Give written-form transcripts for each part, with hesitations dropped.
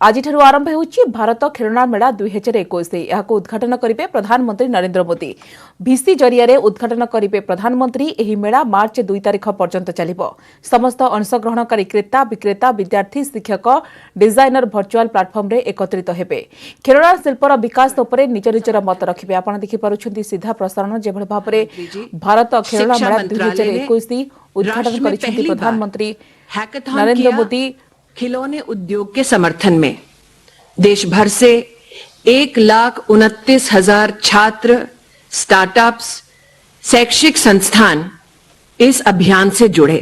आज आरंभ होउछि भारत खेलना मेला 2021 याको उद्घाटन करिवे प्रधानमंत्री नरेंद्र मोदी। भिसी जरिया उद्घाटन करिवे प्रधानमंत्री। एही मेला मार्च 2 तारिख पर्यंत चलिबो। समस्त अंशग्रहणकारी क्रेता विक्रेता विद्यार्थी शिक्षक डिजाइनर वर्चुअल प्लाटफर्म रे एकत्रित हेबे। खेलना शिल्पर विकास उपरे निज निजर मत रखिबे। आपण देखि पारुछन्ती सीधा प्रसारण जेभଳି भाबरे भारत खेलना मेला 2021 उद्घाटन करिसेंती प्रधानमंत्री नरेंद्र मोदी। खिलौने उद्योग के समर्थन में देश भर से 1,29,000 छात्र, स्टार्टअप्स, शैक्षिक संस्थान इस अभियान से जुड़े।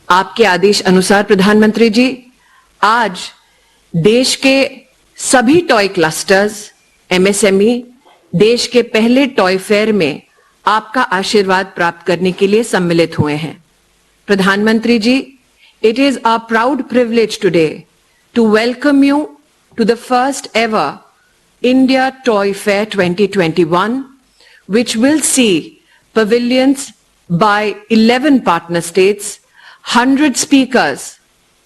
आपके आदेश अनुसार प्रधानमंत्री जी, आज देश के सभी टॉय क्लस्टर्स, एमएसएमई देश के पहले टॉय फेयर में आपका आशीर्वाद प्राप्त करने के लिए सम्मिलित हुए हैं। प्रधानमंत्री जी, it is our proud privilege today to welcome you to the first ever India Toy Fair 2021, which will see pavilions by 11 partner states, 100 speakers,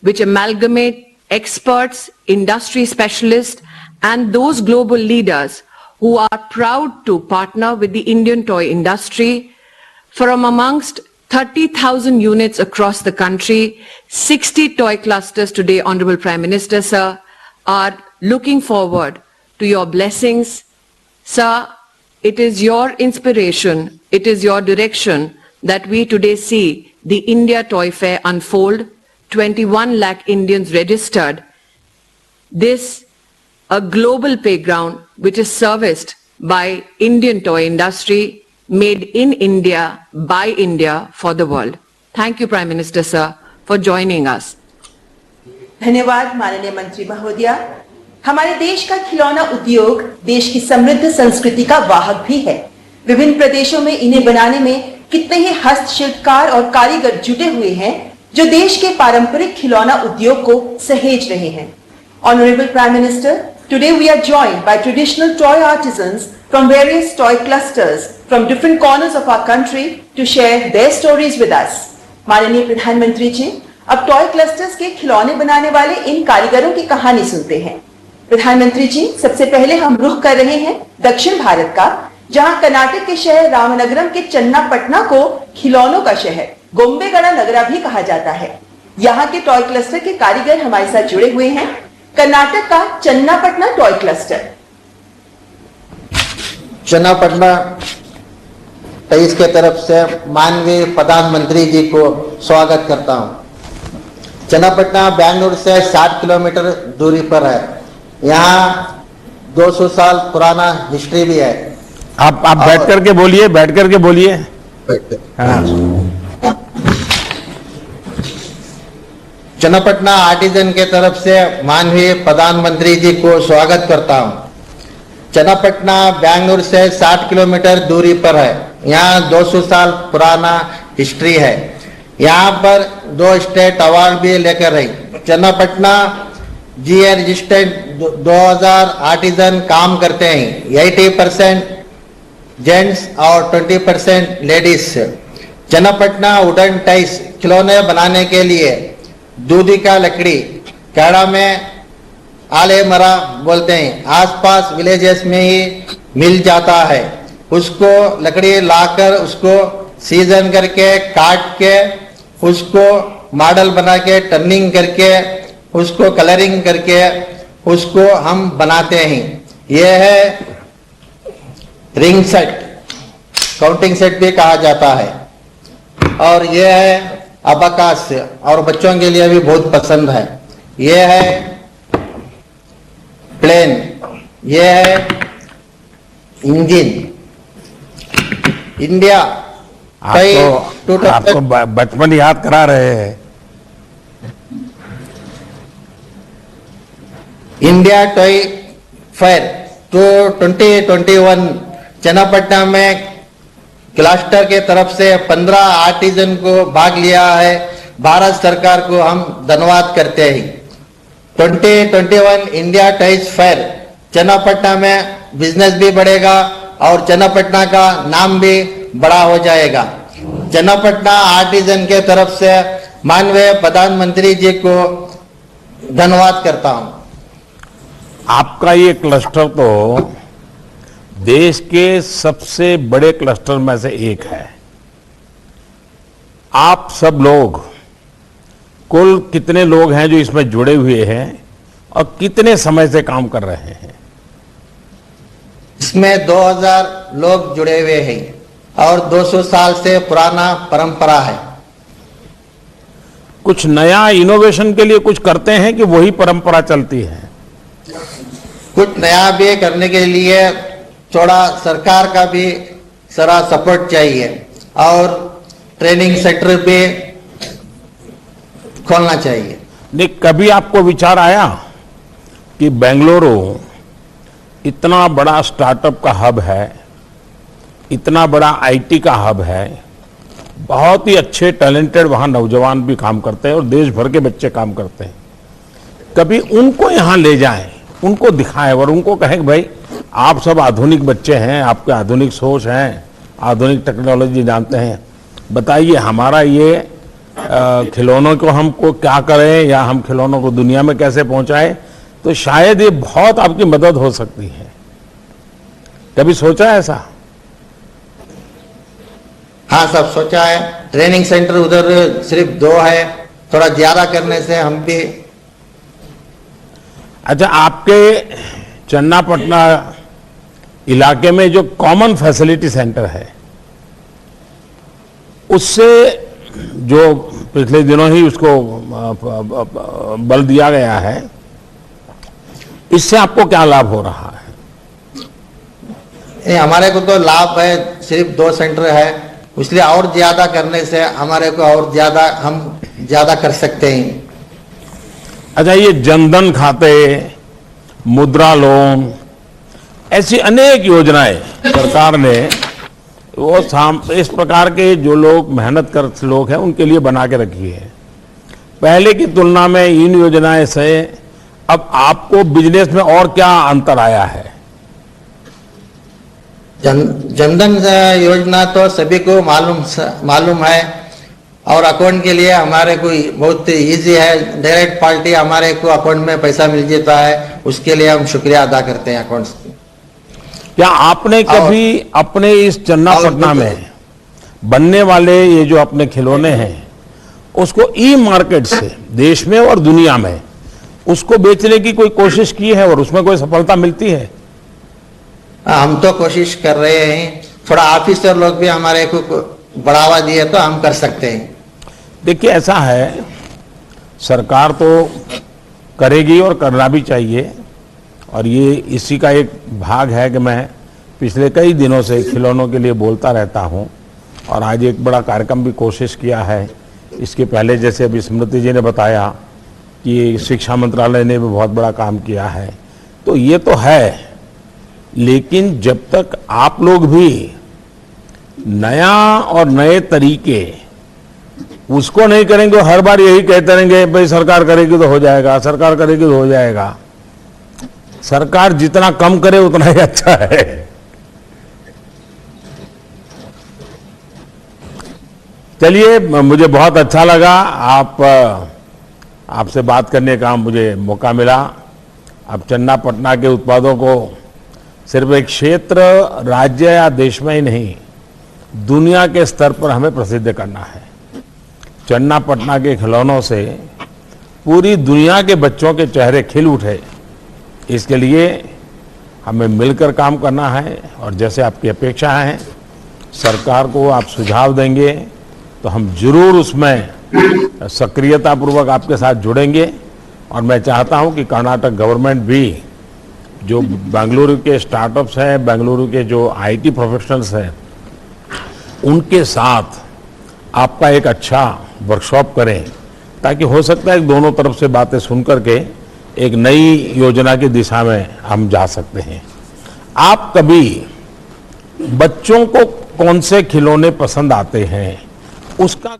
which amalgamate experts, industry specialists, and those global leaders who are proud to partner with the Indian toy industry. From amongst 30,000 units across the country, 60 toy clusters today, Honorable Prime Minister, sir, are looking forward to your blessings. Sir, it is your inspiration, it is your direction that we today see the India Toy Fair unfold. 21 lakh Indians registered. This, a global playground which is serviced by Indian toy industry, made in India, by India, for the world. Thank you, Prime Minister, sir, for joining us. धन्यवाद माननीय मंत्री महोदय। हमारे देश का खिलौना उद्योग देश की समृद्ध संस्कृति का वाहक भी है। विभिन्न प्रदेशों में इन्हें बनाने में कितने ही हस्तशिल्पकार और कारीगर जुटे हुए हैं, जो देश के पारंपरिक खिलौना उद्योग को सहेज रहे हैं। Honorable Prime Minister, today we are joined by traditional toy artisans from various toy clusters from different corners of our country to share their stories with us. माननीय प्रधानमंत्री जी, अब टॉय क्लस्टर्स के खिलौने बनाने वाले इन कारीगरों की कहानी सुनते हैं। प्रधानमंत्री जी, सबसे पहले हम रुख कर रहे हैं दक्षिण भारत का, जहां कर्नाटक के शहर रामनगरम के चन्नापटना को खिलौनों का शहर गोम्बेगड़ा नगरा भी कहा जाता है। यहाँ के टॉय क्लस्टर के कारीगर हमारे साथ जुड़े हुए हैं। कर्नाटक का चन्नापटना टॉय क्लस्टर। चन्नापटना तेईस के तरफ से माननीय प्रधानमंत्री जी को स्वागत करता हूं। चन्नापटना बेंगलुरु से 60 किलोमीटर दूरी पर है। यहाँ 200 साल पुराना हिस्ट्री भी है। आप बैठ करके बोलिए, बैठ करके बोलिए। हाँ। चन्नापटना आर्टिजन के तरफ से माननीय प्रधानमंत्री जी को स्वागत करता हूं। चन्नापटना बेंगलुरु से 60 किलोमीटर दूरी पर है। यहाँ 200 साल पुराना हिस्ट्री है। यहाँ पर 2 स्टेट अवार्ड भी लेकर रही। चन्नापटना जीए रजिस्टर्ड 2000 आर्टिजन काम करते हैं। 80% जेंट्स और 20% लेडीज। चन्नापटना वुडन टाइस खिलौने बनाने के लिए दूधी का लकड़ी, कैड़ा में आले मरा बोलते हैं, आसपास विलेजेस में ही मिल जाता है। उसको लकड़ी लाकर उसको सीजन करके काट के उसको मॉडल बना के टर्निंग करके उसको कलरिंग करके उसको हम बनाते हैं। यह है रिंग सेट, काउंटिंग सेट भी कहा जाता है। और यह है अबाकास, और बच्चों के लिए भी बहुत पसंद है। यह है प्लेन, यह है इंजन। इंडिया आपको बचपन याद करा रहे हैं। इंडिया टॉय फेयर तो 2021 चन्नापटना में क्लस्टर के तरफ से 15 आर्टिजन को भाग लिया है। भारत सरकार को हम धन्यवाद करते हैं। 2021 इंडिया टॉयज फेयर चन्नापटना में बिजनेस भी बढ़ेगा और चन्नापटना का नाम भी बड़ा हो जाएगा। चन्नापटना आर्टिजन के तरफ से माननीय प्रधानमंत्री जी को धन्यवाद करता हूं। आपका ये क्लस्टर तो देश के सबसे बड़े क्लस्टर में से एक है। आप सब लोग, कुल कितने लोग हैं जो इसमें जुड़े हुए हैं और कितने समय से काम कर रहे हैं? इसमें 2000 लोग जुड़े हुए हैं और 200 साल से पुराना परंपरा है। कुछ नया इनोवेशन के लिए कुछ करते हैं कि वही परंपरा चलती है? कुछ नया भी करने के लिए थोड़ा सरकार का भी सारा सपोर्ट चाहिए और ट्रेनिंग सेंटर भी खोलना चाहिए। नहीं, कभी आपको विचार आया कि बेंगलुरु इतना बड़ा स्टार्टअप का हब है, इतना बड़ा आईटी का हब है, बहुत ही अच्छे टैलेंटेड वहां नौजवान भी काम करते हैं और देश भर के बच्चे काम करते हैं, कभी उनको यहां ले जाएं, उनको दिखाएं और उनको कहें कि भाई आप सब आधुनिक बच्चे हैं, आपके आधुनिक सोच हैं, आधुनिक टेक्नोलॉजी जानते हैं, बताइए हमारा ये खिलौनों को हमको क्या करें या हम खिलौनों को दुनिया में कैसे पहुंचाएं, तो शायद ये बहुत आपकी मदद हो सकती है। कभी सोचा है ऐसा? हाँ, सब सोचा है। ट्रेनिंग सेंटर उधर सिर्फ 2 है, थोड़ा ज्यादा करने से हम भी। अच्छा, आपके चन्नापटना इलाके में जो कॉमन फैसिलिटी सेंटर है, उससे जो पिछले दिनों ही उसको बल दिया गया है, इससे आपको क्या लाभ हो रहा है? हमारे को तो लाभ है, सिर्फ 2 सेंटर है, इसलिए और ज्यादा करने से हमारे को और ज्यादा हम ज्यादा कर सकते हैं। अच्छा, ये जनधन खाते, मुद्रा लोन, ऐसी अनेक योजनाएं सरकार ने वो इस प्रकार के जो लोग मेहनत कर लोग हैं उनके लिए बना के रखी है। पहले की तुलना में इन योजनाएं से अब आपको बिजनेस में और क्या अंतर आया है? जनधन योजना तो सभी को मालूम है और अकाउंट के लिए हमारे को बहुत इजी है। डायरेक्ट पार्टी हमारे को अकाउंट में पैसा मिल जाता है, उसके लिए हम शुक्रिया अदा करते हैं अकाउंट्स। क्या आपने कभी अपने इस चन्नापटना में बनने वाले ये जो अपने खिलौने हैं उसको ई मार्केट से देश में और दुनिया में उसको बेचने की कोई कोशिश की है और उसमें कोई सफलता मिलती है? हम तो कोशिश कर रहे हैं, थोड़ा ऑफिसर लोग भी हमारे को बढ़ावा दिए तो हम कर सकते हैं। देखिए, ऐसा है, सरकार तो करेगी और करना भी चाहिए और ये इसी का एक भाग है कि मैं पिछले कई दिनों से खिलौनों के लिए बोलता रहता हूं और आज एक बड़ा कार्यक्रम भी कोशिश किया है। इसके पहले जैसे अभी स्मृति जी ने बताया कि शिक्षा मंत्रालय ने भी बहुत बड़ा काम किया है, तो ये तो है, लेकिन जब तक आप लोग भी नया और नए तरीके उसको नहीं करेंगे, हर बार यही कहते रहेंगे भाई सरकार करेगी तो हो जाएगा, सरकार करेगी तो हो जाएगा। सरकार जितना कम करे उतना ही अच्छा है। चलिए, मुझे बहुत अच्छा लगा आपसे बात करने का मुझे मौका मिला। अब चन्नापटना के उत्पादों को सिर्फ एक क्षेत्र, राज्य या देश में ही नहीं, दुनिया के स्तर पर हमें प्रसिद्ध करना है। चन्नापटना के खिलौनों से पूरी दुनिया के बच्चों के चेहरे खिल उठे, इसके लिए हमें मिलकर काम करना है। और जैसे आपकी अपेक्षा है, सरकार को आप सुझाव देंगे तो हम जरूर उसमें सक्रियतापूर्वक आपके साथ जुड़ेंगे। और मैं चाहता हूं कि कर्नाटक गवर्नमेंट भी जो बेंगलुरु के स्टार्टअप्स हैं, बेंगलुरु के जो आईटी प्रोफेशनल्स हैं, उनके साथ आपका एक अच्छा वर्कशॉप करें, ताकि हो सकता है दोनों तरफ से बातें सुन करके एक नई योजना की दिशा में हम जा सकते हैं। आप कभी बच्चों को कौन से खिलौने पसंद आते हैं उसका